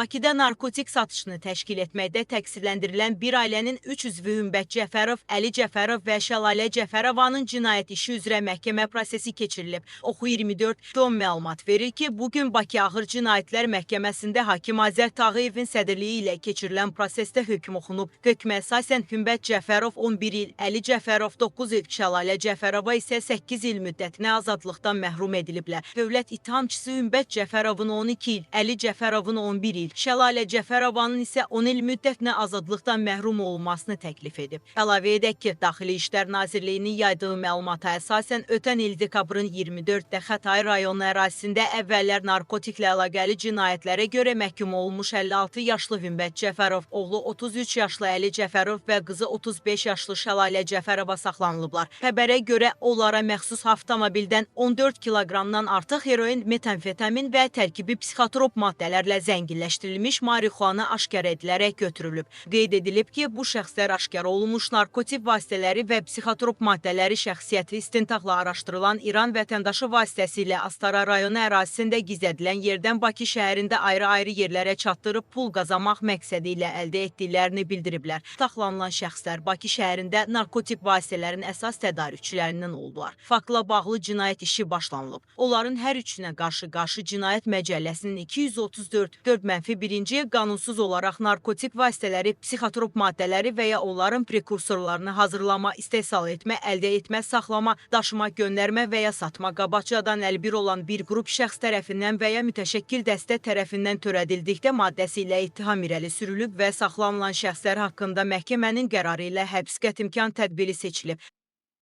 Bakıda narkotik satışını təşkil etməkdə təqsirləndirilən bir ailənin 3 üzvü Ümid Cəfərov, Əli Cəfərov və Şəlalə Cəfərovanın cinayət işi üzrə məhkəmə prosesi keçirilib. Oxu 24 son məlumat verir ki, bugün Bakı Ağır Cinayətlər Məhkəməsində hakim Azər Tağıyevin sədrliyi ilə keçirilən prosesdə hökm oxunub. Hökmə əsasən Ümid Cəfərov 11 il, Əli Cəfərov 9 il, Şəlalə Cəfərova isə 8 il müddətinə azadlıqdan məhrum ediliblər. Dövlət ittihamçısı Ümid Cəfərovun 12 il, Əli Cəfərovun 11 il, Şəlalə Cəfərovanın isə 10 il müddətinə azadlıqdan məhrum olunmasını təklif edib. Əlavə edək ki, Daxili İşlər Nazirliyinin yaydığı məlumata əsasən ötən il dekabrın 24-də Xətai rayonu ərazisində əvvəllər narkotiklə əlaqəli cinayətlərə görə məhkum olunmuş 56 yaşlı Ümid Cəfərov, oğlu 33 yaşlı Əli Cəfərov və qızı 35 yaşlı Şəlalə Cəfərova saxlanılıblar. Xəbərə görə onlara məxsus avtomobildən 14 kiloqramdan artıq heroin, metamfetamin və tərkibi psixotrop maddələrlə zənginləşdirilmiş marixuana aşkar edilərək götürülüb. Qeyd edilib ki, bu şəxslər aşkar olunmuş narkotik vasitələri və psixotrop maddələri şəxsiyyəti istintaqla araşdırılan İran vətəndaşı vasitəsilə Astara rayonu ərazisində gizlədilən yerdən Bakı şəhərində ayrı-ayrı yerlərə çatdırıb pul qazanmaq məqsədi ilə əldə etdiklərini bildiriblər. Saxlanılan şəxslər Bakı şəhərində narkotik vasitələrin əsas tədarükçülərindən oldular. Faktla bağlı cinayət işi başlanılıb. Onların hər üçünə qarşı cinayət məcəlləsinin 234-4-1-ci qanunsuz olaraq narkotik vasitələri, psixotrop maddələri və ya onların prekursorlarını hazırlama, istehsal etmə, əldə etmə, saxlama, daşıma, göndərmə və ya satma, qabaqcadan əlbir olan bir qrup şəxs tərəfindən və ya mütəşəkkil dəstə tərəfindən törədildikdə maddəsi ilə ittiham irəli sürülüb və saxlanılan şəxslər haqqında məhkəmənin qərarı ilə həbs qətimkan tədbiri seçilib.